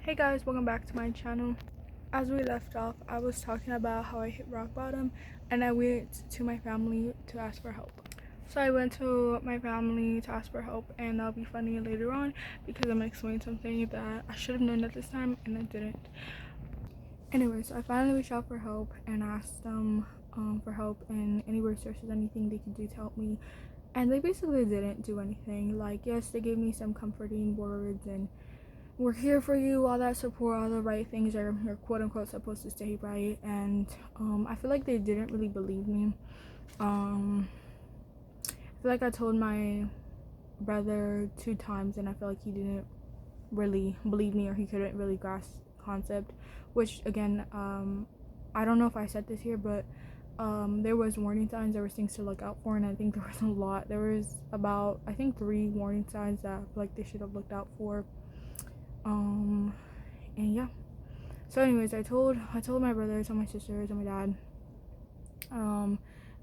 Hey guys, welcome back to my channel. As we left off, I was talking about how I hit rock bottom and I went to my family to ask for help. So I went to my family to ask for help, and that'll be funny later on because I'm gonna explain something that I should have known at this time and I didn't. Anyways, I finally reached out for help and asked them for help and any resources, anything they could do to help me. And they basically didn't do anything. Like, yes, they gave me some comforting words and we're here for you, all that support, all the right things are you're quote unquote supposed to say, right? And I feel like they didn't really believe me. I feel like I told my brother 2 times and I feel like he didn't really believe me, or he couldn't really grasp concept, which again, I don't know if I said this here, but there was warning signs, there was things to look out for, and I think there was a lot. There was about, I think, 3 warning signs that I feel like they should have looked out for. And yeah, so anyways, I told my brother, I told my sister, I told my dad, and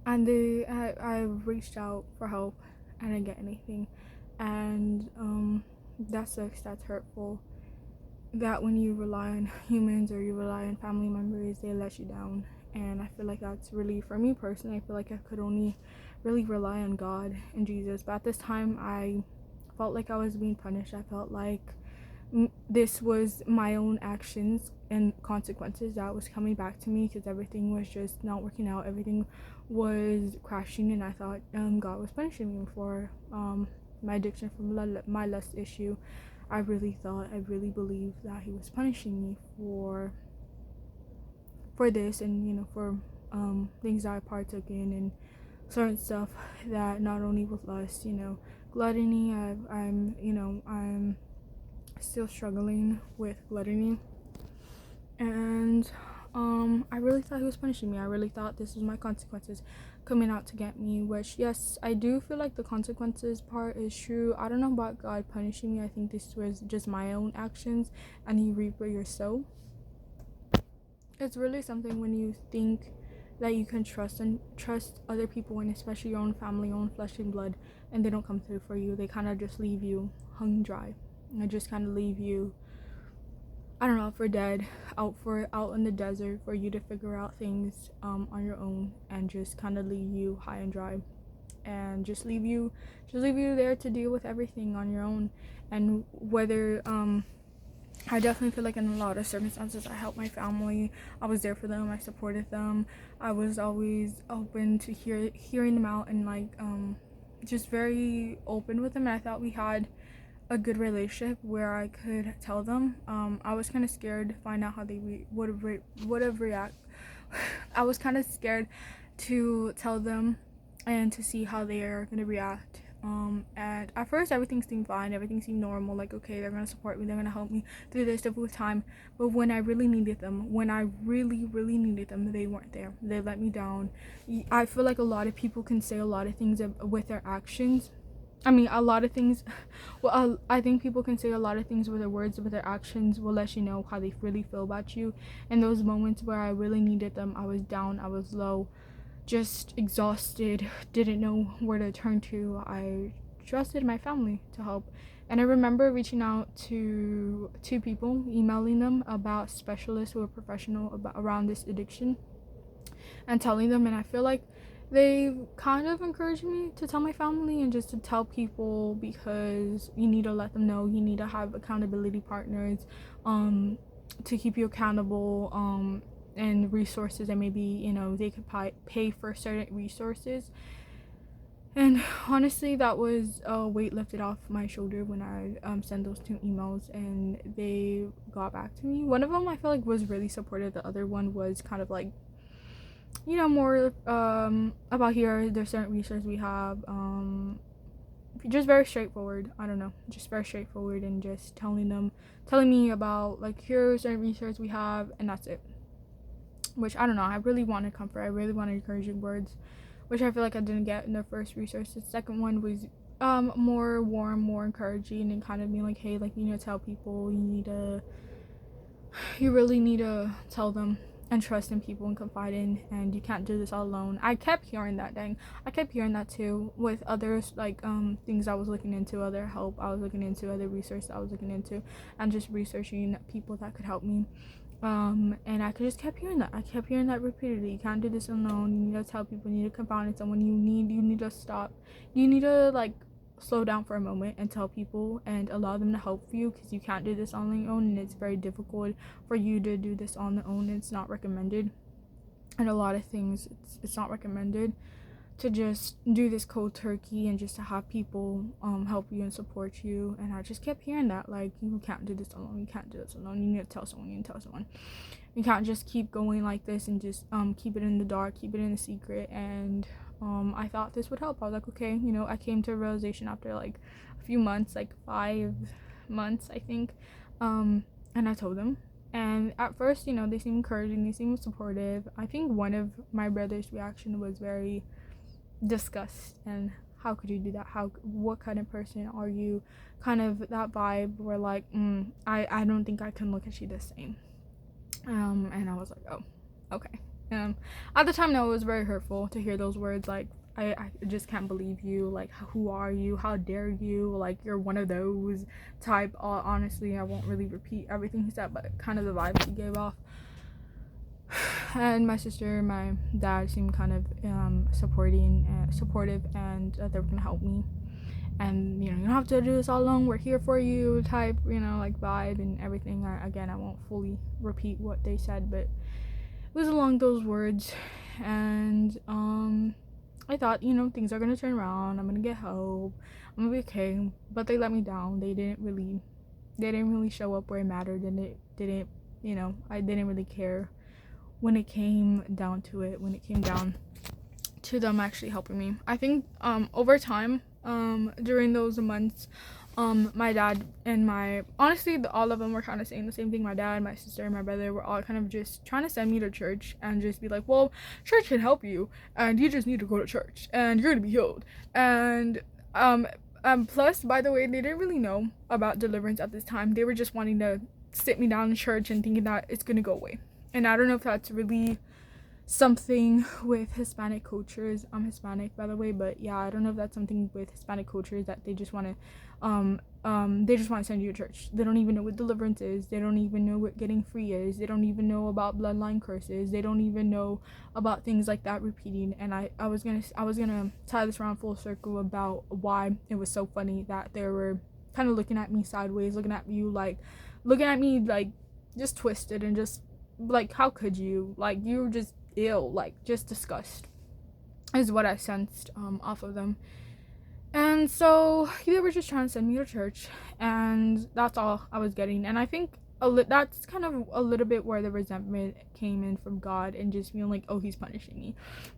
I reached out for help and I didn't get anything. And that sucks, that's hurtful, that when you rely on humans or you rely on family members, they let you down. And I feel like that's really, for me personally, I feel like I could only really rely on God and Jesus. But at this time, I felt like I was being punished. I felt like this was my own actions and consequences that was coming back to me, because everything was just not working out, everything was crashing, and I thought God was punishing me for my addiction, from my lust issue. I really believed that he was punishing me for this, and for things that I partook in, and certain stuff that not only with lust, gluttony. I'm still struggling with gluttony, and I really thought he was punishing me. I really thought this was my consequences coming out to get me, which, yes, I do feel like the consequences part is true. I don't know about God punishing me. I think this was just my own actions, and you reap what you sow. It's really something when you think that you can trust other people, and especially your own family, your own flesh and blood, and they don't come through for you. They kind of just leave you hung dry, and just kind of leave you, I don't know, for dead, out in the desert for you to figure out things on your own, and just kind of leave you high and dry, and just leave you there to deal with everything on your own. And whether I definitely feel like in a lot of circumstances I helped my family. I was there for them, I supported them, I was always open to hearing them out, and just very open with them. And I thought we had a good relationship where I could tell them. I was kind of scared to find out how they would have react. I was kind of scared to tell them and to see how they are gonna react. And at first everything seemed fine, everything seemed normal, like, okay, they're gonna support me, they're gonna help me through this difficult time. But when I really needed them, needed them, they weren't there. They let me down. I feel like a lot of people can say a lot of things with their actions. I mean, a lot of things. Well, I think people can say a lot of things with their words, but their actions will let you know how they really feel about you. In those moments where I really needed them, I was down, I was low, just exhausted, didn't know where to turn to. I trusted my family to help. And I remember reaching out to 2 people, emailing them about specialists who are professional around this addiction, and telling them. And I feel like they kind of encouraged me to tell my family and just to tell people, because you need to let them know, you need to have accountability partners to keep you accountable, and resources, and maybe they could pay for certain resources. And honestly, that was a weight lifted off my shoulder when I sent those 2 emails, and they got back to me. One of them I feel like was really supportive. The other one was kind of like, more about, here there's certain resources we have, just very straightforward. I don't know, just very straightforward, and just telling me about, like, here's certain resources we have, and that's it. Which, I don't know, I really wanted comfort, I really wanted encouraging words, which I feel like I didn't get in the first resource. The second one was more warm, more encouraging, and kind of being like, hey, like, you need to tell people, you really need to tell them and trust in people and confide in, and you can't do this all alone. I kept hearing that. I kept hearing that too with others, like things I was looking into, other help I was looking into, other research I was looking into, and just researching people that could help me. And I just kept hearing that. I kept hearing that repeatedly. You can't do this alone. You need to tell people. You need to confide in someone. You need to stop. You need to like slow down for a moment and tell people and allow them to help you, because you can't do this on your own, and it's very difficult for you to do this on your own. It's not recommended, and a lot of things it's not recommended to just do this cold turkey and just to have people help you and support you. And I just kept hearing that, like, you can't do this alone, you can't do this alone, you need to tell someone, you can't just keep going like this and just keep it in the dark, keep it in a secret. And I thought this would help. I was like, okay, I came to a realization after like a few months, like 5 months I think, and I told them. And at first, they seemed encouraging, they seemed supportive. I think one of my brother's reaction was very disgust, and how could you do that, what kind of person are you, kind of that vibe where like I don't think I can look at you the same. And I was like, oh, okay. At the time, no, it was very hurtful to hear those words, like, I just can't believe you, like, who are you, how dare you, like, you're one of those type. Honestly, I won't really repeat everything he said, but kind of the vibes he gave off. And my sister, my dad seemed kind of supportive, and they were gonna help me. And you don't have to do this all alone, we're here for you type, like vibe and everything. I won't fully repeat what they said, but it was along those words. And I thought, things are gonna turn around, I'm gonna get help, I'm gonna be okay. But they let me down. They didn't really show up where it mattered, and it didn't, I didn't really care when it came down to it, when it came down to them actually helping me. I think over time, during those months, my dad and honestly, all of them were kind of saying the same thing. My dad, my sister, and my brother were all kind of just trying to send me to church and just be like, well, church can help you, and you just need to go to church and you're gonna be healed. And plus, by the way, they didn't really know about deliverance at this time. They were just wanting to sit me down in church and thinking that it's gonna go away. And I don't know if that's really something with Hispanic cultures. I'm Hispanic, by the way, but yeah, I don't know if that's something with Hispanic cultures, that they just want to send you to church. They don't even know what deliverance is. They don't even know what getting free is. They don't even know about bloodline curses. They don't even know about things like that repeating. And I was gonna tie this around full circle about why it was so funny that they were kind of looking at me sideways, looking at me like just twisted, and just like, how could you, like, you were just ill, like, just disgust is what I sensed off of them. And so they were just trying to send me to church, and that's all I was getting. And I think that's kind of a little bit where the resentment came in from God, and just feeling like, oh, he's punishing me,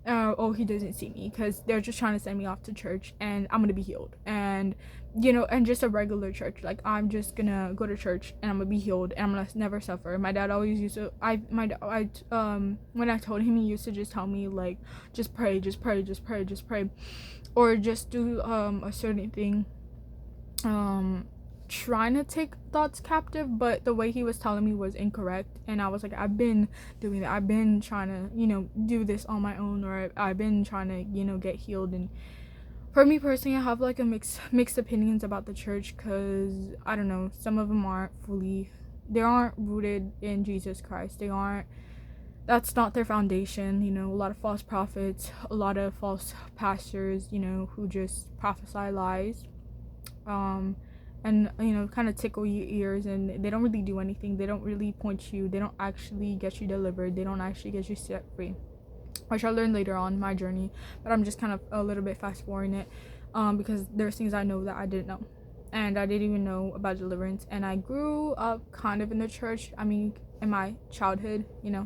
oh, he doesn't see me, because they're just trying to send me off to church and I'm gonna be healed. And and just a regular church, like, I'm just gonna go to church and I'm gonna be healed and I'm gonna never suffer. My dad always used to, when I told him, he used to just tell me, like, just pray, or just do a certain thing, trying to take thoughts captive, but the way he was telling me was incorrect. And I was like, I've been doing that, I've been trying to do this on my own, or I've been trying to get healed. And for me personally, I have like a mixed opinions about the church, because I don't know, some of them aren't rooted in Jesus Christ. That's not their foundation. A lot of false prophets, a lot of false pastors, who just prophesy lies, and kind of tickle your ears, and they don't really do anything. They don't really point you, they don't actually get you delivered, they don't actually get you set free, which I learned later on in my journey. But I'm just kind of a little bit fast forwarding it, because there's things I know that I didn't know, and I didn't even know about deliverance. And I grew up kind of in the church. I mean, in my childhood,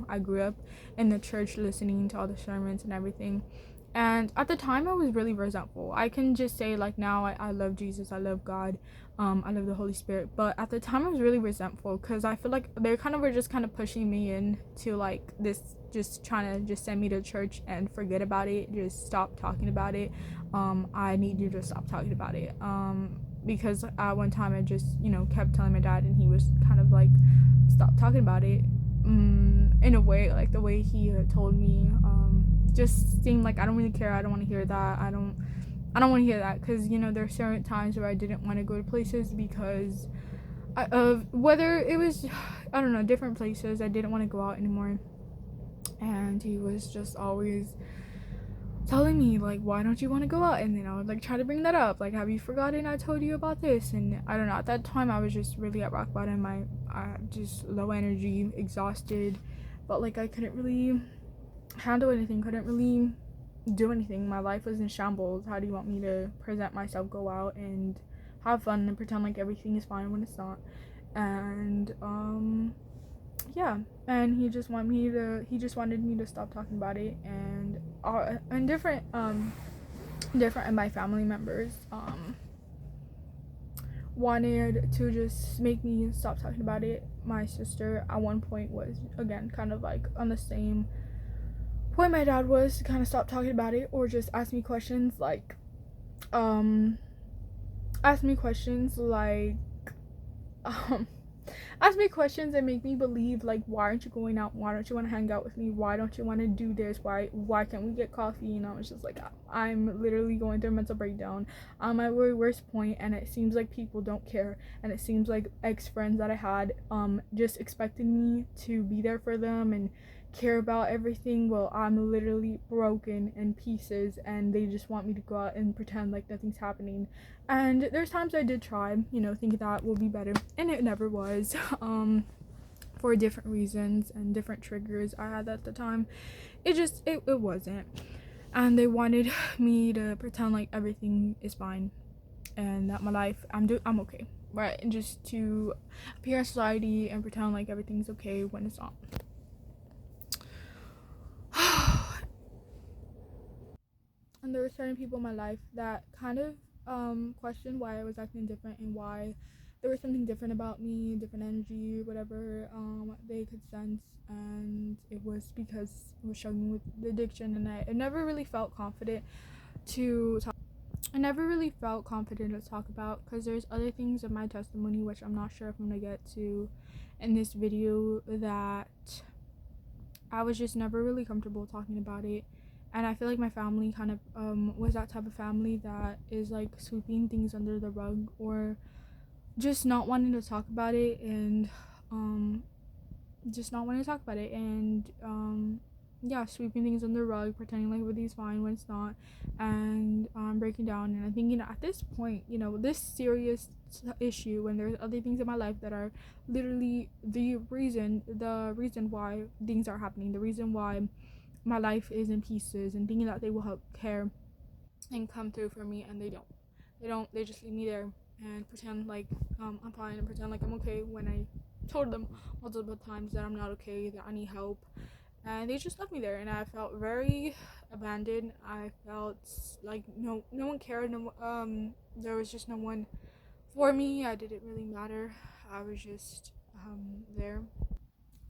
I grew up in the church, listening to all the sermons and everything. And at the time, I was really resentful. I can just say, like, now I love Jesus, I love God, I love the Holy Spirit. But at the time, I was really resentful, because I feel like they were just kind of pushing me into like this, just trying to just send me to church and forget about it, just stop talking about it. I need you to stop talking about it, because at one time I just kept telling my dad, and he was kind of like, stop talking about it. in a way, like the way he told me, just seemed like I don't really care. I don't want to hear that. I don't want to hear that, because there are certain times where I didn't want to go to places because of whether it was, I don't know, different places. I didn't want to go out anymore, and he was just always telling me like, why don't you want to go out? And then I would like try to bring that up, like, have you forgotten I told you about this? And I don't know, at that time I was just really at rock bottom. I just low energy, exhausted, but like I couldn't really handle anything, couldn't really do anything. My life was in shambles. How do you want me to present myself, go out and have fun and pretend like everything is fine when it's not? And yeah, and he just wanted me to stop talking about it. And different of my family members wanted to just make me stop talking about it. My sister at one point was, again, kind of like on the same point my dad was, to kind of stop talking about it, or just um ask me questions like um ask me questions and make me believe, like, why aren't you going out? Why don't you want to hang out with me? Why don't you want to do this? Why can't we get coffee? It's just like, I'm literally going through a mental breakdown. I'm at my worst point, and it seems like people don't care, and it seems like ex-friends that I had just expected me to be there for them and care about everything. Well, I'm literally broken in pieces, and they just want me to go out and pretend like nothing's happening. And there's times I did try, thinking that will be better, and it never was. For different reasons and different triggers I had at the time, it wasn't. And they wanted me to pretend like everything is fine, and that my life, I'm okay, right? And just to appear in society and pretend like everything's okay when it's not. And there were certain people in my life that kind of questioned why I was acting different, and why there was something different about me, different energy, whatever they could sense. And it was because I was struggling with the addiction, and I never really felt confident to talk. I never really felt confident to talk about, because there's other things in my testimony which I'm not sure if I'm gonna get to in this video, that I was just never really comfortable talking about it. And I feel like my family kind of was that type of family that is like sweeping things under the rug, or just not wanting to talk about it, and just not wanting to talk about it, and yeah, sweeping things under the rug, pretending like everything's fine when it's not, and breaking down. And I'm thinking, at this point, this serious issue, when there's other things in my life that are literally the reason why things are happening, the reason why my life is in pieces, and thinking that they will help care and come through for me, and they just leave me there and pretend like I'm fine, and pretend like I'm okay, when I told them multiple times that I'm not okay, that I need help. And they just left me there, and I felt very abandoned. I felt like no one cared. There was just no one for me. I didn't really matter. I was just there.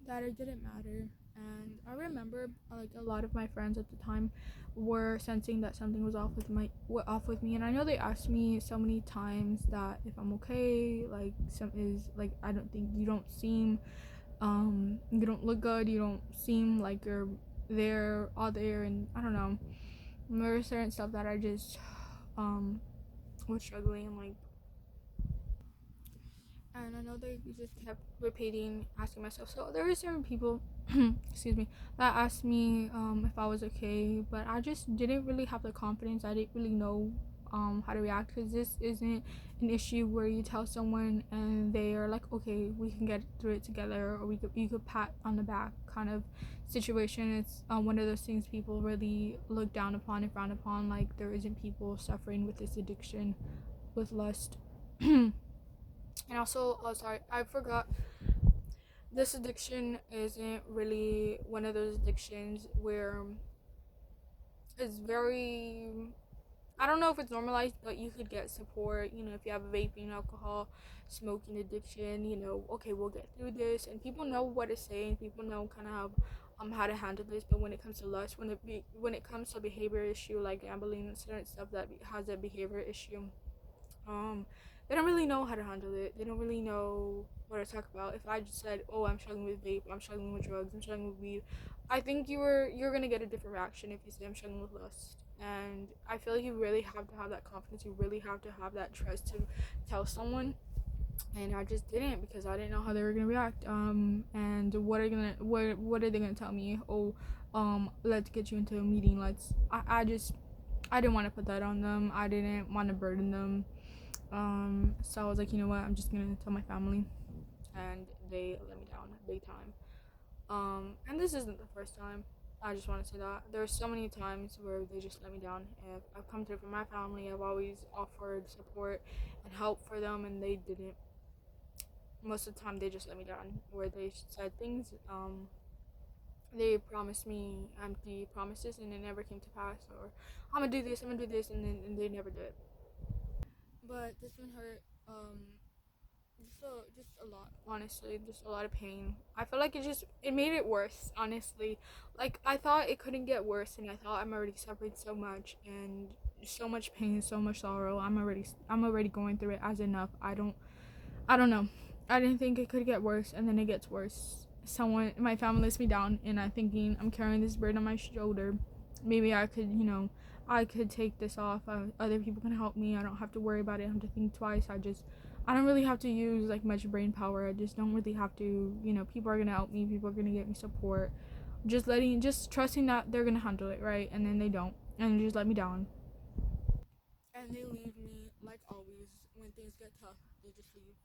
That it didn't matter. And I remember, like, a lot of my friends at the time were sensing that something was off with me. And I know they asked me so many times that if I'm okay, like, I don't think, you don't seem you don't look good, you don't seem like you're there, all there. And I don't know, there was certain stuff that I just was struggling, like. And I know they just kept repeating, asking myself. So there were certain people, excuse me, that asked me if I was okay, but I just didn't really have the confidence. I didn't really know how to react, because this isn't an issue where you tell someone and they are like, okay, we can get through it together, or you could pat on the back kind of situation. It's one of those things people really look down upon and frown upon, like there isn't people suffering with this addiction, with lust. And also, oh sorry, I forgot, this addiction isn't really one of those addictions where it's very, I don't know if it's normalized, but you could get support, if you have a vaping, alcohol, smoking addiction, okay, we'll get through this, and people know what to say, and people know kind of how to handle this. But when it comes to lust, when it comes to behavior issue like gambling and certain stuff that has a behavior issue, they don't really know how to handle it. They don't really know what to talk about. If I just said, "Oh, I'm struggling with vape, I'm struggling with drugs, I'm struggling with weed," I think you're gonna get a different reaction if you say I'm struggling with lust. And I feel like you really have to have that confidence. You really have to have that trust to tell someone. And I just didn't because I didn't know how they were gonna react. And what are they gonna tell me? Oh, let's get you into a meeting. I didn't want to put that on them. I didn't want to burden them. So I was like, you know what? I'm just gonna tell my family, and they let me down big time. And this isn't the first time. I just want to say that there's so many times where they just let me down. If I've come through for my family, I've always offered support and help for them, and they didn't. Most of the time, they just let me down. Where they said things, they promised me empty promises, and it never came to pass. Or I'm gonna do this, and they never did. But this one hurt. Just a lot, honestly, just a lot of pain. I feel like it made it worse, honestly. Like I thought it couldn't get worse, and I thought I'm already suffering so much and so much pain, so much sorrow. I'm already going through it as enough. I don't know. I didn't think it could get worse, and then it gets worse. My family lets me down, and I'm thinking I'm carrying this burden on my shoulder. Maybe I could take this off. Other people can help me. I don't have to worry about it. I have to think twice. I don't really have to use like much brain power. I just don't really have to. People are gonna help me. People are gonna get me support. Just trusting that they're gonna handle it right, and then they don't, and they just let me down. And they leave me like always. When things get tough, they just leave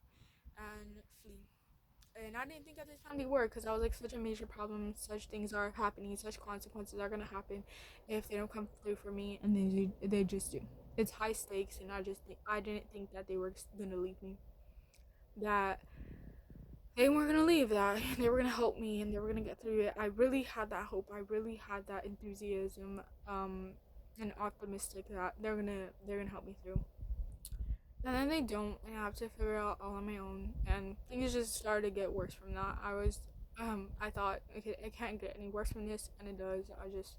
and flee. And I didn't think at this time they were, because I was like, such a major problem, such things are happening, such consequences are gonna happen if they don't come through for me, and they just do. It's high stakes, and I didn't think that they were gonna leave me, that they weren't gonna leave, that they were gonna help me and they were gonna get through it. I really had that hope. I really had that enthusiasm, and optimistic that they're gonna help me through. And then they don't, and I have to figure out all on my own. And things just started to get worse from that. I thought, okay, it can't get any worse from this, and it does. I just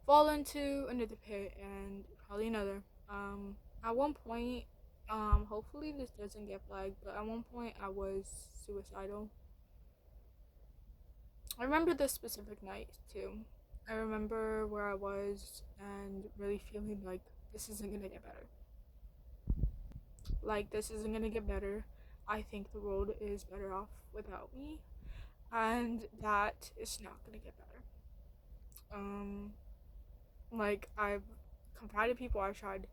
fall into another pit and probably another. At one point, hopefully this doesn't get flagged, but at one point I was suicidal. I remember this specific night too. I remember where I was and really feeling like this isn't gonna get better. Like, this isn't gonna get better. I think the world is better off without me, and that is not gonna get better. Um, like, I've confided people, I've tried.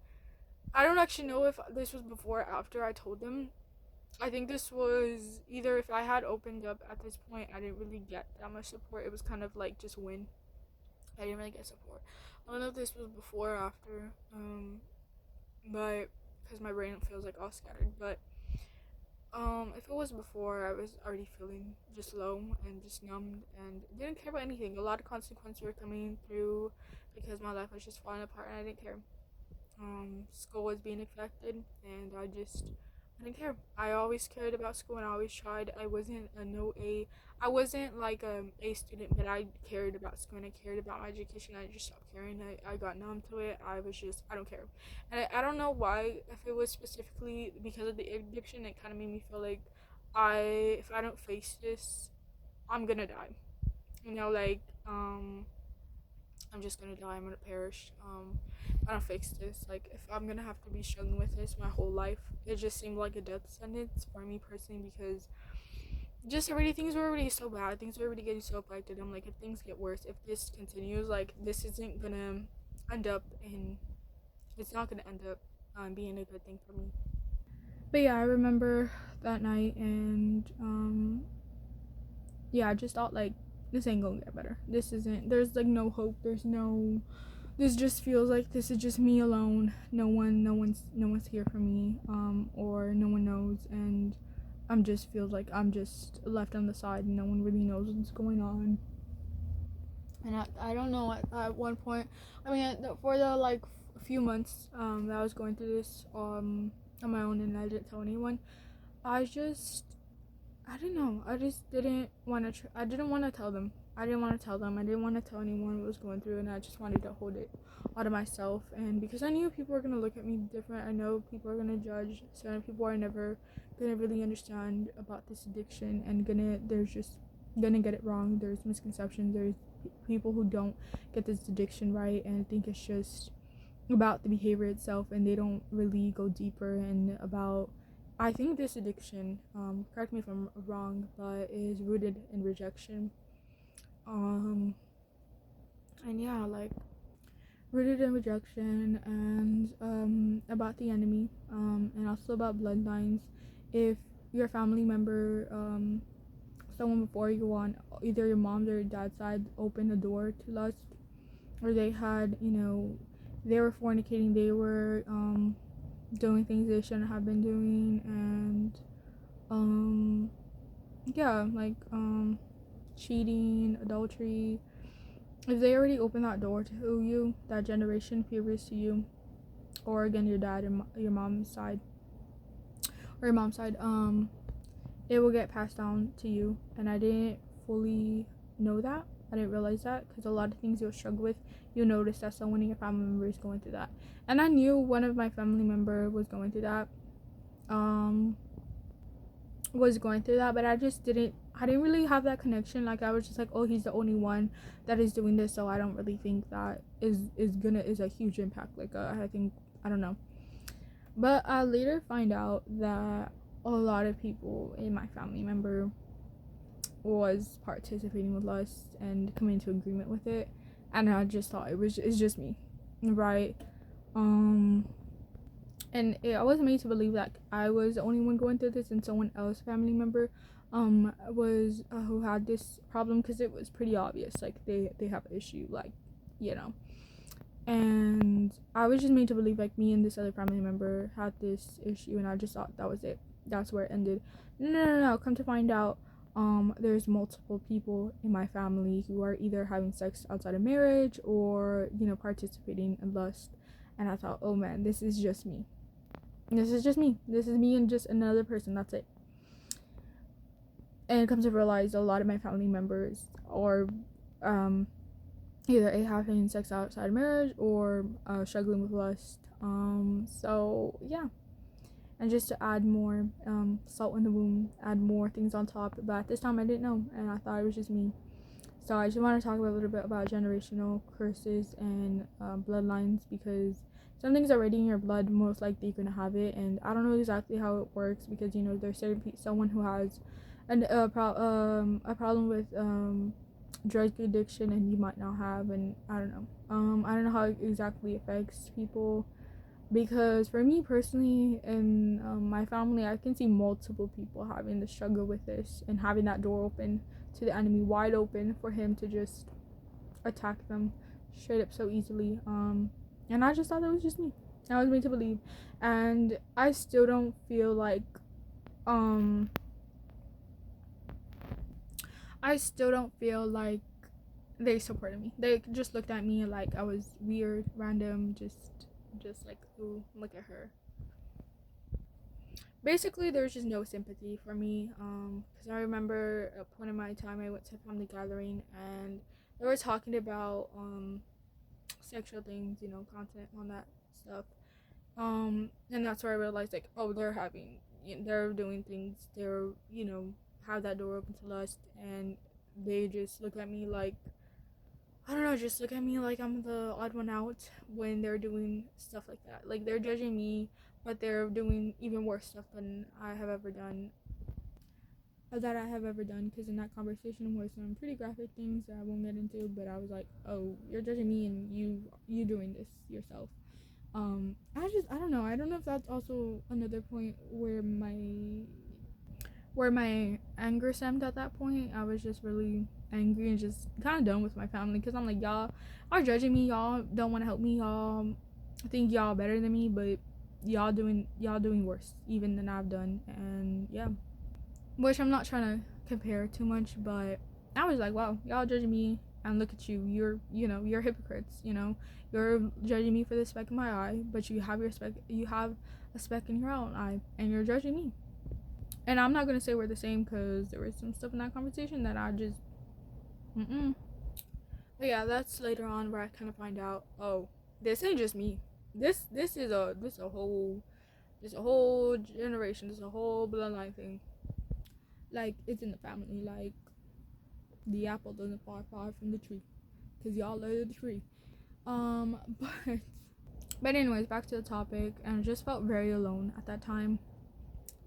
I don't actually know if this was before or after I told them. I think this was either if I had opened up at this point, I didn't really get that much support. It was kind of like just win. I didn't really get support. I don't know if this was before or after, but because my brain feels like all scattered. But if it was before, I was already feeling just low and just numbed and didn't care about anything. A lot of consequences were coming through because my life was just falling apart and I didn't care. School was being affected, and I didn't care. I always cared about school, and I always tried. I wasn't a no A. I wasn't like a student, but I cared about school and I cared about my education. I just stopped caring. I got numb to it. I don't care. And I don't know why, if it was specifically because of the addiction, it kind of made me feel like if I don't face this, I'm gonna die. Like, I'm just gonna die. I'm gonna perish. I don't fix this. Like, if I'm gonna have to be struggling with this my whole life, it just seemed like a death sentence for me personally, because just already things were already so bad. Things were already getting so affected. I'm like, if things get worse, if this continues, like, this isn't gonna end up in. It's not gonna end up being a good thing for me. But yeah, I remember that night, and yeah, I just thought like, this ain't gonna get better. This isn't. There's like no hope. There's no. This just feels like this is just me alone. No one's here for me. Or no one knows, and feels like I'm just left on the side, and no one really knows what's going on. And I don't know. At one point, I mean, for the like few months that I was going through this on my own, and I didn't tell anyone. I just I don't know. I just didn't want to. I didn't want to tell them. I didn't want to tell them. I didn't want to tell anyone what I was going through, and I just wanted to hold it all to myself. And because I knew people were gonna look at me different, I know people are gonna judge. Certain people are never gonna really understand about this addiction, and there's just gonna get it wrong. There's misconceptions. There's people who don't get this addiction right and think it's just about the behavior itself, and they don't really go deeper and about. I think this addiction, correct me if I'm wrong, but is rooted in rejection. Um, and yeah, like rooted in rejection and about the enemy, and also about bloodlines. If your family member, someone before you on either your mom's or your dad's side opened the door to lust, or they had, they were fornicating, they were doing things they shouldn't have been doing, and yeah, like cheating, adultery. If they already opened that door to you, that generation previous to you, or again your dad and your mom's side, or your mom's side, it will get passed down to you. And I didn't fully know that. I didn't realize that, because a lot of things you'll struggle with, you'll notice that someone in your family member is going through that. And I knew one of my family member was going through that. But I didn't really have that connection. Like, I was just like, oh, he's the only one that is doing this, so I don't really think that is a huge impact. Like, I think, I don't know. But I later find out that a lot of people in my family member was participating with lust and coming into agreement with it, and I just thought it's just me, right? And I was made to believe that I was the only one going through this, and someone else family member was who had this problem, because it was pretty obvious, like they have an issue, like, you know. And I was just made to believe like me and this other family member had this issue, and I just thought that was it, that's where it ended. No, come to find out, there's multiple people in my family who are either having sex outside of marriage or, participating in lust. And I thought, oh man, this is just me. This is me and just another person, that's it. And come to realize a lot of my family members are either having sex outside of marriage or struggling with lust. So yeah. And just to add more salt in the wound, add more things on top. But at this time I didn't know, and I thought it was just me. So I just want to talk a little bit about generational curses and bloodlines, because something's already in your blood, most likely you're gonna have it. And I don't know exactly how it works, because there's someone who has a problem with drug addiction, and you might not have, and I don't know. I don't know how it exactly affects people, because for me personally, in my family, I can see multiple people having the struggle with this, and having that door open to the enemy, wide open for him to just attack them straight up so easily. And I just thought that was just me. I was made to believe, and I still don't feel like they supported me. They just looked at me like I was weird, random, just like, ooh, look at her. Basically, there's just no sympathy for me, because I remember at one of my time I went to a family gathering, and they were talking about sexual things, content on that stuff, and that's where I realized, like, oh, they're doing things, they're, have that door open to lust, and they just look at me like, I don't know, just look at me like I'm the odd one out when they're doing stuff like that. Like, they're judging me, but they're doing even worse stuff than I have ever done. Because in that conversation were some pretty graphic things that I won't get into, but I was like, oh, you're judging me, and you doing this yourself. I don't know. I don't know if that's also another point where my anger stemmed at that point. I was just really angry and just kind of done with my family, because I'm like, y'all are judging me, y'all don't want to help me, y'all think y'all better than me, but y'all doing worse even than I've done. And yeah, which I'm not trying to compare too much, but I was like, wow, y'all judging me, and look at you, you're hypocrites, you're judging me for the speck in my eye, but you have a speck in your own eye, and you're judging me. And I'm not gonna say we're the same, because there was some stuff in that conversation that I just Mm-mm. But yeah, that's later on where I kind of find out, oh, this ain't just me. This a whole generation. This a whole bloodline thing. Like, it's in the family. Like, the apple doesn't fall far from the tree, cause y'all are the tree. But anyways, back to the topic. And I just felt very alone at that time.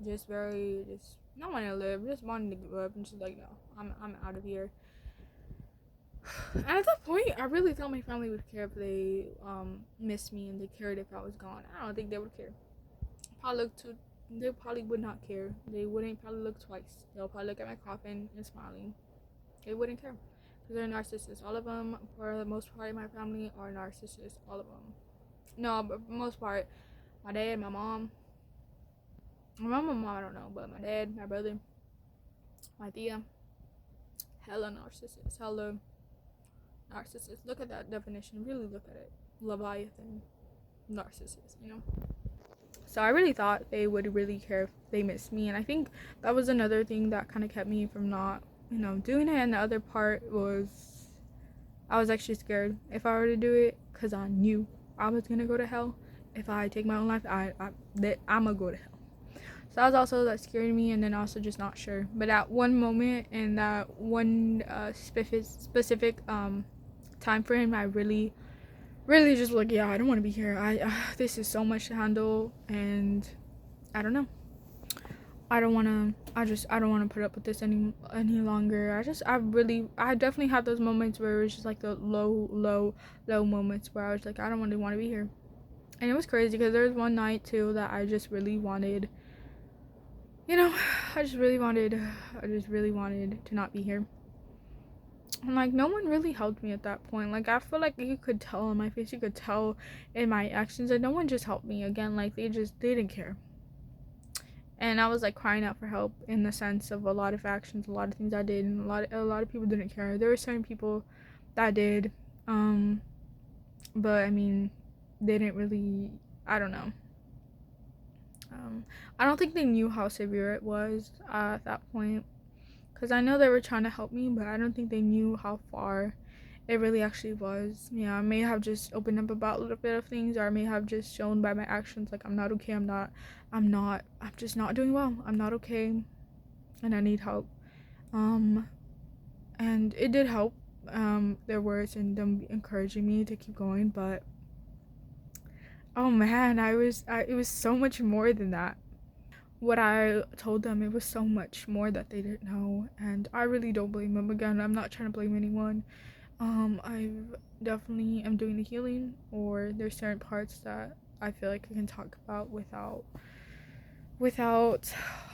Just not wanting to live, just wanting to give up, and just like, no, I'm out of here. And at that point, I really thought my family would care if they missed me and they cared if I was gone. I don't think they would care. They probably would not care. They wouldn't probably look twice. They'll probably look at my coffin and smiling. They wouldn't care because they're narcissists. All of them, for the most part, in my family are narcissists. All of them. No, but for the most part, my dad, my mom. My mom, I don't know, but my dad, my brother, my tia, hella narcissist, hella narcissist. Look at that definition. Really look at it. Leviathan, narcissist. So I really thought they would really care if they missed me, and I think that was another thing that kind of kept me from not, doing it. And the other part was I was actually scared if I were to do it because I knew I was gonna go to hell. If I take my own life, I'm gonna go to hell. So that was also that scared me, and then also just not sure. But at one moment in that one specific time frame, I really just like, yeah, I don't want to be here. This is so much to handle, and I don't know. I don't want to. I don't want to put up with this any longer. I definitely had those moments where it was just like the low moments where I was like, I don't really want to be here. And it was crazy because there was one night too that I just really wanted, I just really wanted to not be here. And like, no one really helped me at that point. Like, I feel like you could tell in my face, you could tell in my actions that no one just helped me. Again, like, they didn't care. And I was like crying out for help in the sense of a lot of actions, a lot of things I did, and a lot of people didn't care. There were certain people that did, but I mean, they didn't really. I don't know. I don't think they knew how severe it was at that point, because I know they were trying to help me, but I don't think they knew how far it really actually was. Yeah, I may have just opened up about a little bit of things, or I may have just shown by my actions like I'm not okay. I'm just not doing well. I'm not okay, and I need help. And it did help. Their words and them encouraging me to keep going, but oh man, it was so much more than that. What I told them, it was so much more that they didn't know, and I really don't blame them. Again, I'm not trying to blame anyone. I definitely am doing the healing, or there's certain parts that I feel like I can talk about without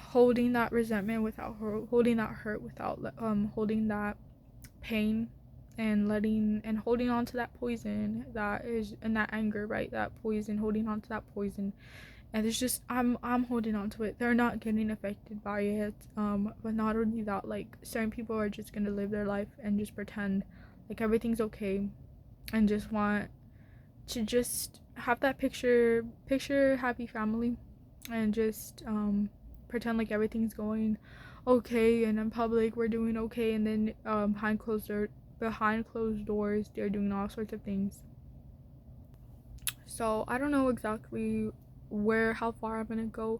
holding that resentment, without holding that hurt, without holding that pain, and holding on to that poison that is, and that anger, right? That poison, holding on to that poison. And it's just I'm holding on to it. They're not getting affected by it. But not only that, like, certain people are just gonna live their life and just pretend like everything's okay, and just want to just have that picture happy family, and just pretend like everything's going okay, and in public we're doing okay, and then behind closed doors they're doing all sorts of things. So I don't know exactly how far I'm gonna go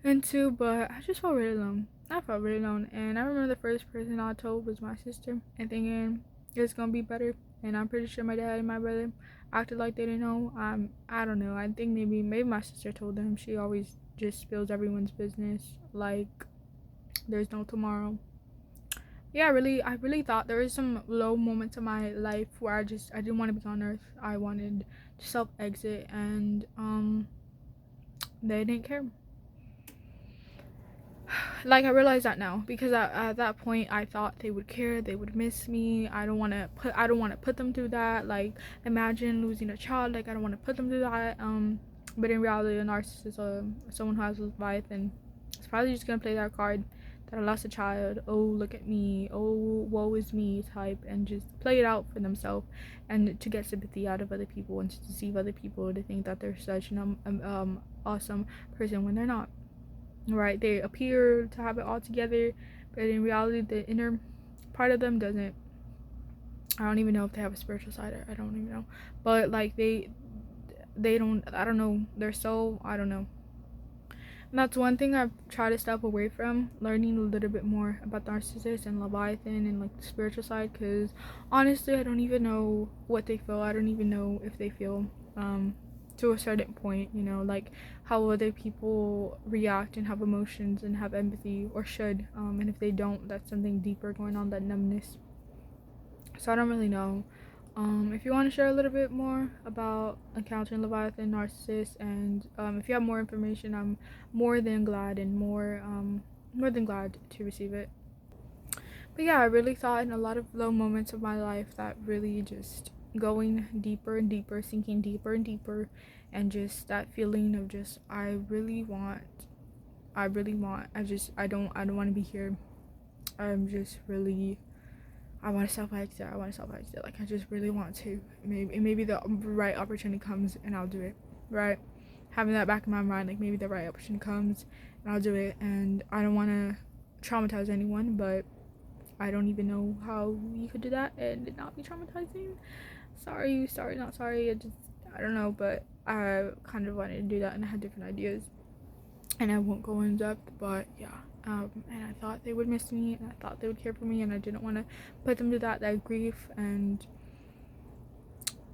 into, but I just felt really alone. I felt really alone, and I remember the first person I told was my sister, and thinking it's gonna be better. And I'm pretty sure my dad and my brother acted like they didn't know. I don't know. I think maybe my sister told them. She always just spills everyone's business like there's no tomorrow. Yeah, I really thought there was some low moments in my life where I didn't want to be on earth. I wanted to self exit, and they didn't care. Like, I realize that now, because at that point I thought they would care, they would miss me. I don't want to put them through that. Like, imagine losing a child. Like, I don't want to put them through that. But in reality, a narcissist, someone who has a Leviathan, is probably just gonna play that card that I lost a child. Oh, look at me. Oh, woe is me type, and just play it out for themselves, and to get sympathy out of other people, and to deceive other people to think that they're such an awesome person when they're not. Right? They appear to have it all together, but in reality, the inner part of them doesn't. I don't even know if they have a spiritual side. I don't even know. But like they don't, I don't know, they're so, I don't know. And that's one thing I've tried to step away from, learning a little bit more about the narcissist and Leviathan and like the spiritual side, because honestly I don't even know what they feel. I don't even know if they feel to a certain point, you know, like how other people react and have emotions and have empathy, or should, and if they don't, that's something deeper going on, that numbness. So I don't really know. If you want to share a little bit more about encountering Leviathan, narcissist, and if you have more information, I'm more than glad and more than glad to receive it. But yeah, I really thought in a lot of low moments of my life that really just going deeper and deeper, sinking deeper and deeper, and just that feeling of just I really want, I don't want to be here. I'm just really, I want to self-exit. I want to self-exit. Like, I just really want to. Maybe the right opportunity comes and I'll do it. Right? Having that back in my mind, like maybe the right opportunity comes and I'll do it. And I don't want to traumatize anyone, but I don't even know how you could do that and it not be traumatizing. Sorry, not sorry. I don't know, but I kind of wanted to do that and I had different ideas. And I won't go in depth, but yeah. And I thought they would miss me, and I thought they would care for me, and I didn't want to put them to that grief and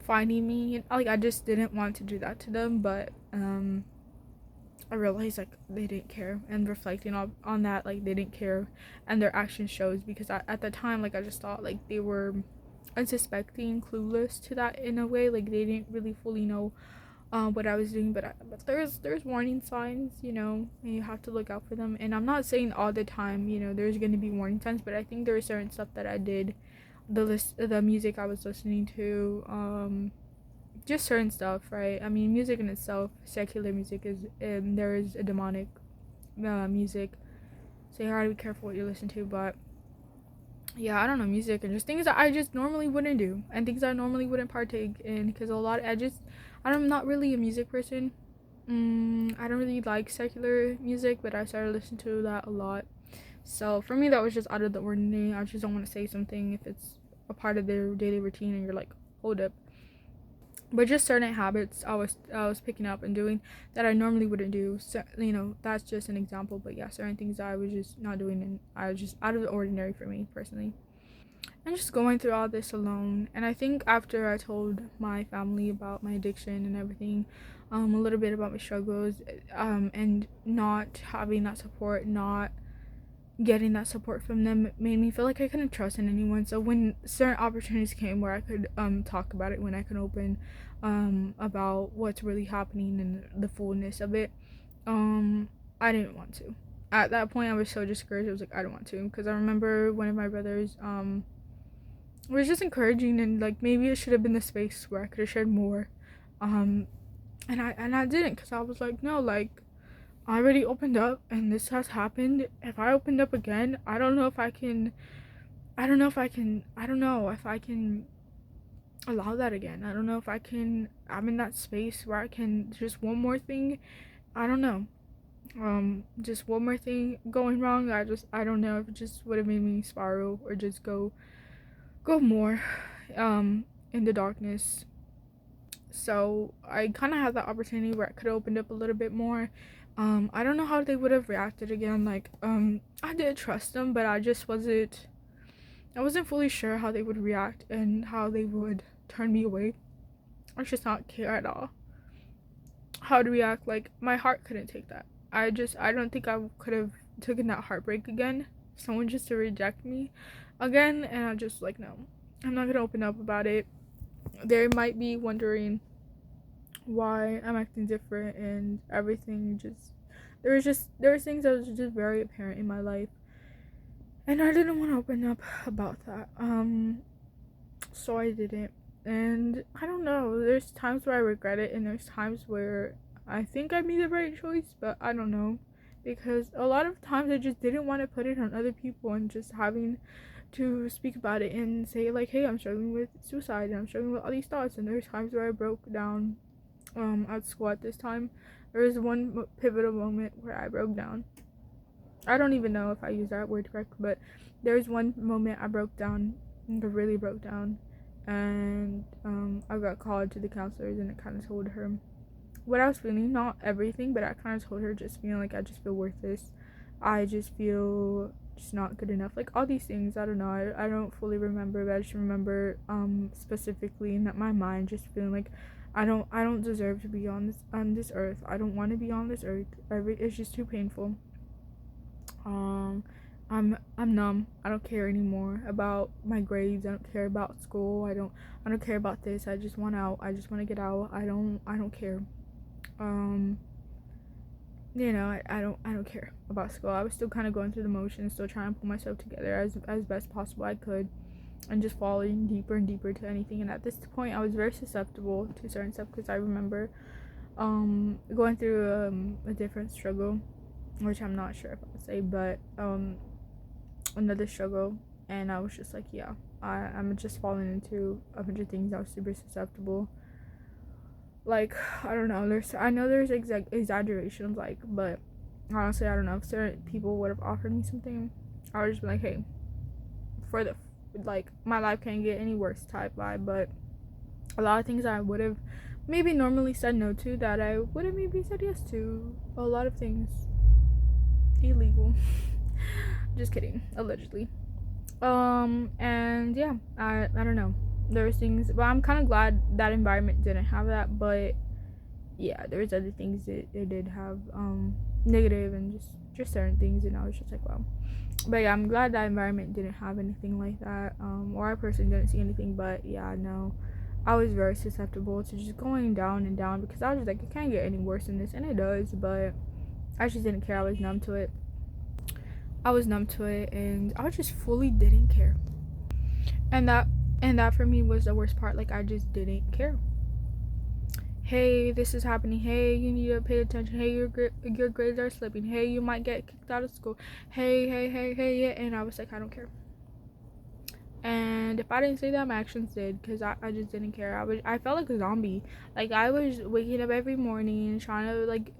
finding me. Like, I just didn't want to do that to them, but I realized like they didn't care, and reflecting on that, like they didn't care, and their action shows, because at the time, like I just thought like they were unsuspecting, clueless to that in a way, like they didn't really fully know what I was doing, but there's warning signs, you know, and you have to look out for them. And I'm not saying all the time, you know, there's gonna be warning signs, but I think there was certain stuff that I did, the music I was listening to, just certain stuff, right? I mean, music in itself, secular music is, there is a demonic music, so you gotta be careful what you listen to. But yeah, I don't know, music and just things that I just normally wouldn't do, and things I normally wouldn't partake in, because I'm not really a music person. I don't really like secular music, but I started listening to that a lot. So for me, that was just out of the ordinary. I just don't want to say something if it's a part of their daily routine and you're like, hold up. But just certain habits I was picking up and doing that I normally wouldn't do. So, you know, that's just an example. But yeah, certain things that I was just not doing, and I was just out of the ordinary for me personally. And just going through all this alone. And I think after I told my family about my addiction and everything, a little bit about my struggles, and not having that support, not getting that support from them, made me feel like I couldn't trust in anyone. So when certain opportunities came where I could talk about it, when I could open about what's really happening and the fullness of it, I didn't want to. At that point, I was so discouraged. I was like, I don't want to, because I remember one of my brothers was just encouraging, and like maybe it should have been the space where I could have shared more, and I didn't, because I was like, no, like I already opened up and this has happened. If I opened up again, I don't know if I can, I don't know if I can allow that again. I don't know if I'm in that space where I can, just one more thing, I don't know, just one more thing going wrong, I don't know if it just would have made me spiral, or just go more in the darkness. So I kind of had that opportunity where I could have opened up a little bit more. I don't know how they would have reacted again. Like, I did trust them, but I wasn't fully sure how they would react and how they would turn me away or just not care at all how to react. Like, my heart couldn't take that. I don't think I could have taken that heartbreak again, someone just to reject me again. And I'm just like, no, I'm not gonna open up about it. They might be wondering why I'm acting different and everything. There were things that was just very apparent in my life, and I didn't want to open up about that. So I didn't. And I don't know, there's times where I regret it, and there's times where I think I made the right choice, but I don't know, because a lot of times I just didn't want to put it on other people, and just having to speak about it and say like, hey, I'm struggling with suicide and I'm struggling with all these thoughts. And there's times where I broke down at school. At this time, there was one pivotal moment where I broke down. I don't even know if I use that word correct, but there's one moment I broke down, really broke down, and I got called to the counselors, and I kind of told her what I was feeling, not everything, but I kind of told her just feeling like I just feel worthless. I just feel just not good enough, like all these things. I don't know, I don't fully remember, but I just remember specifically in that my mind just feeling like I don't deserve to be on this earth. I don't want to be on this earth. It's just too painful. um I'm numb. I don't care anymore about my grades. I don't care about school. I don't care about this. I just want out. I just want to get out. I don't care. um I don't care about school. I was still kind of going through the motions, still trying to pull myself together as best possible I could, and just falling deeper and deeper to anything. And at this point, I was very susceptible to certain stuff, because I remember going through a different struggle, which I'm not sure if I'll say, but another struggle, and I was just like, yeah, I'm just falling into a bunch of things. I was super susceptible. Like, I don't know, I know there's exaggerations, like, but honestly, I don't know if certain people would have offered me something, I would just be like, hey, for the like, my life can't get any worse type vibe. But a lot of things I would have maybe normally said no to, that I would have maybe said yes to. A lot of things illegal. Just kidding, allegedly. And yeah, I don't know, there's things, but I'm kind of glad that environment didn't have that. But yeah, there's other things it did have, negative, and just certain things, and I was just like, wow. But yeah, I'm glad that environment didn't have anything like that, or I personally didn't see anything. But yeah, no, I was very susceptible to just going down and down, because I was just like, it can't get any worse than this, and it does. But I just didn't care. I was numb to it. And I just fully didn't care. And that for me was the worst part. Like, I just didn't care. Hey, this is happening. Hey, you need to pay attention. Hey, your grades are slipping. Hey, you might get kicked out of school. Hey, yeah. And I was like, I don't care. And if I didn't say that, my actions did, because I just didn't care. I felt like a zombie. Like, I was waking up every morning trying to, like,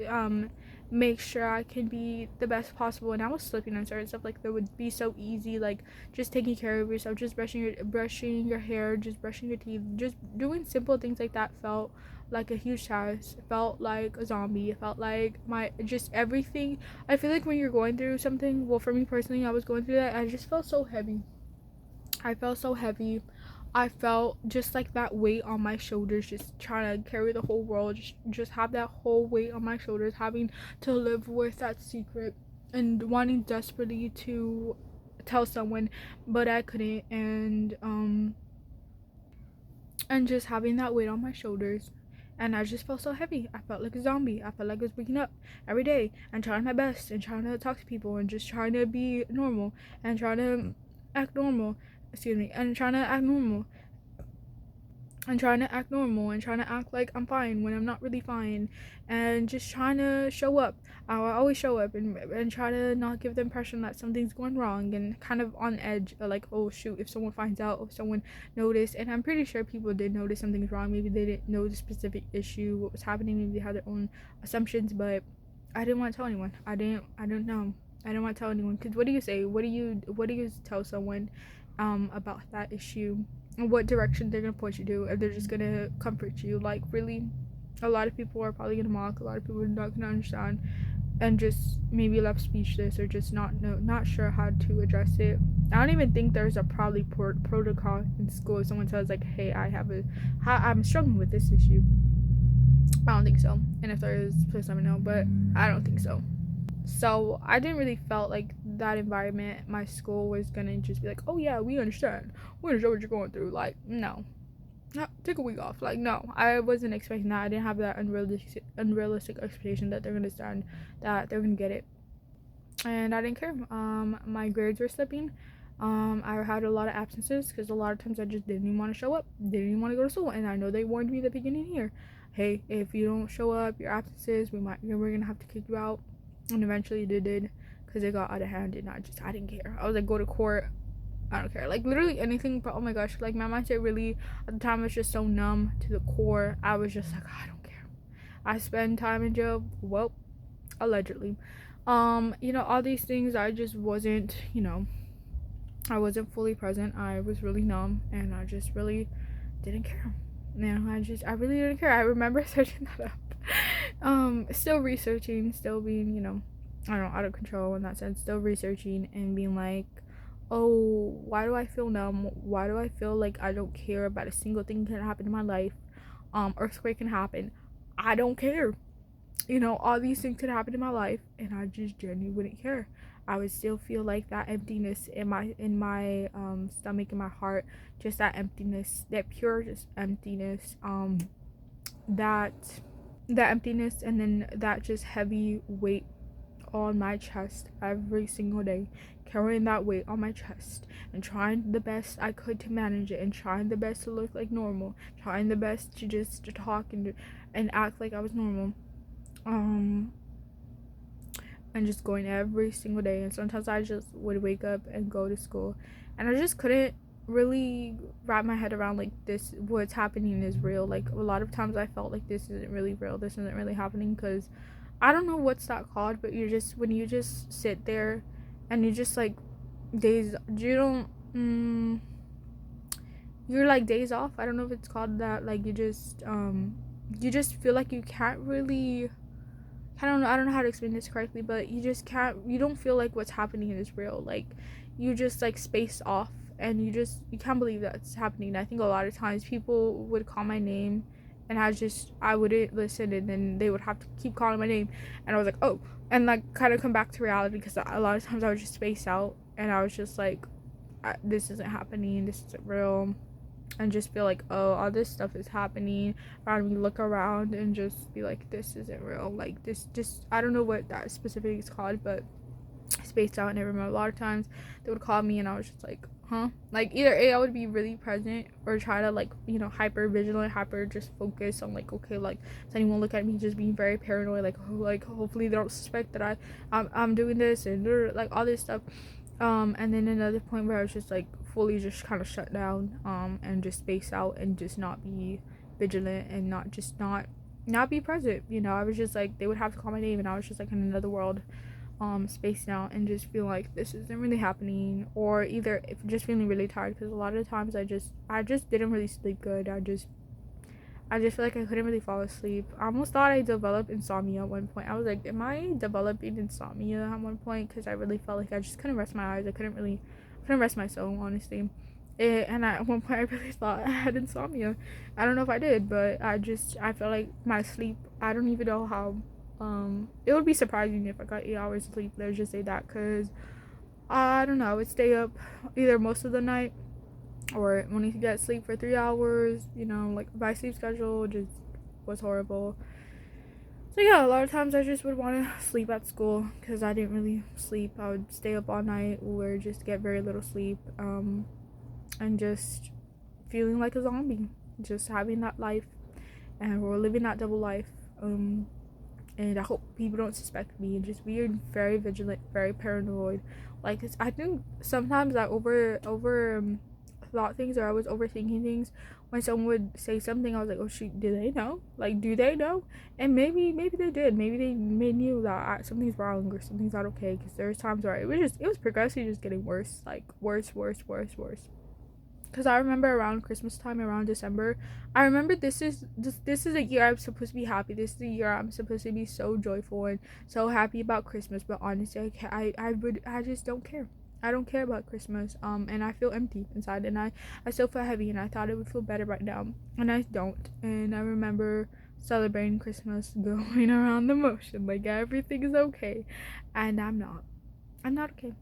make sure I can be the best possible, and I was slipping on certain stuff, like, that would be so easy, like just taking care of yourself, just brushing your hair, just brushing your teeth, just doing simple things like that felt like a huge task. It felt like a zombie. It felt like my just everything. I feel like when you're going through something, well, for me personally, I was going through that, I just felt so heavy. I felt so heavy. I felt just like that weight on my shoulders, just trying to carry the whole world, just have that whole weight on my shoulders, having to live with that secret, and wanting desperately to tell someone, but I couldn't. And just having that weight on my shoulders, and I just felt so heavy. I felt like a zombie. I felt like I was waking up every day and trying my best and trying to talk to people and just trying to be normal and trying to act normal. And trying to act normal. And trying to act normal and trying to act like I'm fine when I'm not really fine, and just trying to show up. I always show up and try to not give the impression that something's going wrong, and kind of on edge, like, oh shoot, if someone finds out, if someone noticed. And I'm pretty sure people did notice something's wrong. Maybe they didn't know the specific issue, what was happening. Maybe they had their own assumptions, but I didn't want to tell anyone. I don't know. I didn't want to tell anyone, because what do you say? What do you tell someone about that issue? What direction they're gonna point you to, if they're just gonna comfort you? Like, really, a lot of people are probably gonna mock. A lot of people are not gonna understand, and just maybe left speechless, or just not sure how to address it. I don't even think there's a probably protocol in school if someone says, like, hey, I'm struggling with this issue. I don't think so. And if there is, please let me know. But I don't think so. So I didn't really felt like that environment, my school, was gonna just be like, oh yeah, we understand what you're going through. Like, no, take a week off. Like, no, I wasn't expecting that. I didn't have that unrealistic expectation that they're gonna understand, that they're gonna get it. And I didn't care. My grades were slipping. I had a lot of absences, because a lot of times I just didn't even want to show up, didn't even want to go to school. And I know they warned me at the beginning here, hey, if you don't show up, your absences, we're gonna have to kick you out. And eventually they did, because it got out of hand, and I didn't care. I was like, go to court, I don't care. Like, literally anything. But oh my gosh, like, my mindset really at the time was just so numb to the core. I was just like, I don't care. I spend time in jail, well, allegedly. All these things, I just wasn't, I wasn't fully present. I was really numb, and I just really didn't care. I really didn't care. I remember searching that up. Still researching, still being, I don't know, out of control in that sense. Still researching and being like, oh, why do I feel numb? Why do I feel like I don't care about a single thing that can happen in my life? Earthquake can happen. I don't care. All these things could happen in my life, and I just genuinely wouldn't care. I would still feel like that emptiness in my stomach, in my heart, just that emptiness, that pure just emptiness, that emptiness, and then that just heavy weight on my chest every single day, carrying that weight on my chest and trying the best I could to manage it, and trying the best to look like normal, trying the best to talk and act like I was normal, and just going every single day. And sometimes I just would wake up and go to school, and I just couldn't really wrap my head around like this, what's happening is real. Like a lot of times I felt like this isn't really real, this isn't really happening, because I don't know what's that called, but when you just sit there and you just like days, you don't you're like days off. I don't know if it's called that. Like you just feel like you can't really, I don't know how to explain this correctly, but you don't feel like what's happening is real. Like you just like space off, and you can't believe that's happening. I think a lot of times people would call my name, and I wouldn't listen, and then they would have to keep calling my name, and I was like, oh, and like kind of come back to reality, because a lot of times I would just space out, and I was just like, this isn't happening, this isn't real, and just feel like, oh, all this stuff is happening around me, look around and just be like, this isn't real. Like this just, I don't know what that specific is called, but spaced out. And I remember a lot of times they would call me, and I was just like, huh? Like either I would be really present, or try to like, hyper vigilant, hyper just focus on like, okay, like does anyone look at me, just being very paranoid, like hopefully they don't suspect that I'm doing this, and like all this stuff. And then another point where I was just like fully just kind of shut down, and just space out, and just not be vigilant, and not be present. I was just like, they would have to call my name, and I was just like in another world, spacing out, and just feel like this isn't really happening, or either if just feeling really tired, because a lot of times I just didn't really sleep good. I just feel like I couldn't really fall asleep. I almost thought I developed insomnia at one point. I was like, am I developing insomnia at one point? Because I really felt like I just couldn't rest my eyes. I couldn't rest my soul, honestly. And at one point I really thought I had insomnia. I don't know if I did, but I felt like my sleep, I don't even know how, it would be surprising if I got 8 hours of sleep, let's just say that, because I don't know, I would stay up either most of the night, or wanting to get sleep for 3 hours. Like my sleep schedule just was horrible. So yeah, a lot of times I just would want to sleep at school, because I didn't really sleep. I would stay up all night, or just get very little sleep, and just feeling like a zombie, just having that life, and we're living that double life. And I hope people don't suspect me, and just being very vigilant, very paranoid. Like I think sometimes I thought things, or I was overthinking things. When someone would say something, I was like, oh shoot, do they know? Like, do they know? And maybe they did. Maybe they knew that something's wrong, or something's not okay, because there was times where it was progressively just getting worse, like worse. Because I remember around Christmas time, around December, I remember this is a year I'm supposed to be happy. This is a year I'm supposed to be so joyful and so happy about Christmas. But honestly, I just don't care. I don't care about Christmas. And I feel empty inside, and I still feel heavy, and I thought it would feel better right now, and I don't. And I remember celebrating Christmas, going around the motion like everything is okay, and I'm not okay.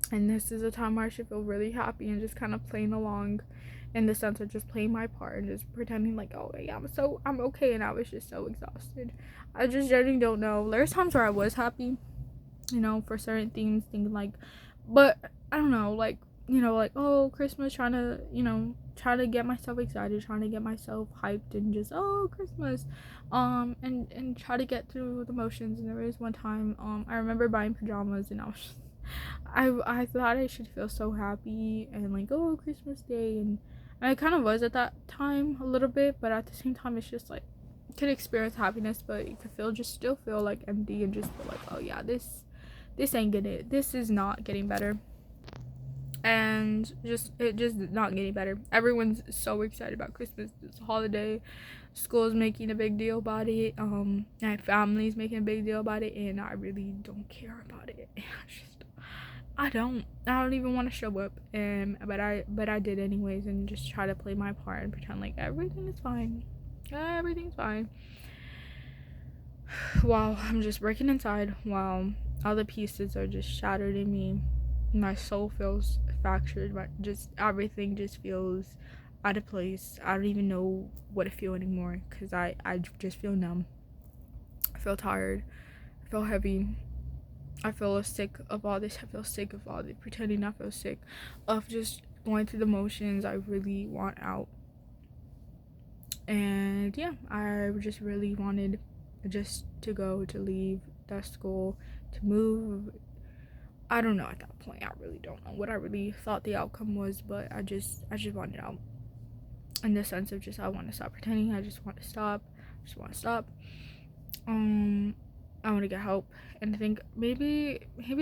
And this is a time where I should feel really happy, and just kind of playing along, in the sense of just playing my part, and just pretending like, oh yeah, I'm okay. And I was just so exhausted. I just genuinely don't know. There's times where I was happy, for certain things, thinking like, but I don't know, like, like, oh, Christmas, trying to get myself excited, trying to get myself hyped, and just, oh, Christmas, and try to get through the motions. And there was one time, I remember buying pajamas, and I was just, I thought I should feel so happy, and like, oh, Christmas Day, and I kind of was at that time a little bit, but at the same time, it's just like, you could experience happiness, but you could still feel like empty, and just feel like, oh yeah, this is not getting better. and just it just not getting better. Everyone's so excited about Christmas, this holiday. School's making a big deal about it. My family's making a big deal about it, and I really don't care about it. I don't even want to show up, and but I did anyways, and just try to play my part and pretend like everything is fine. Everything's fine. While I'm just breaking inside, while all the pieces are just shattered in me, my soul feels fractured. Just everything just feels out of place. I don't even know what to feel anymore, because I just feel numb. I feel tired. I feel heavy. I feel sick of all this. I feel sick of all the pretending. I feel sick of just going through the motions. I really want out. And yeah, I just really wanted just to go, to leave that school, to move. I don't know at that point. I really don't know what I really thought the outcome was, but I just wanted out. In the sense of just I want to stop pretending. I just want to stop. I just want to stop. I want to get help, and I think maybe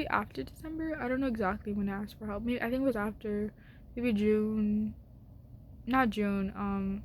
after December. I don't know exactly when I asked for help. Maybe I think it was after, maybe June, not June.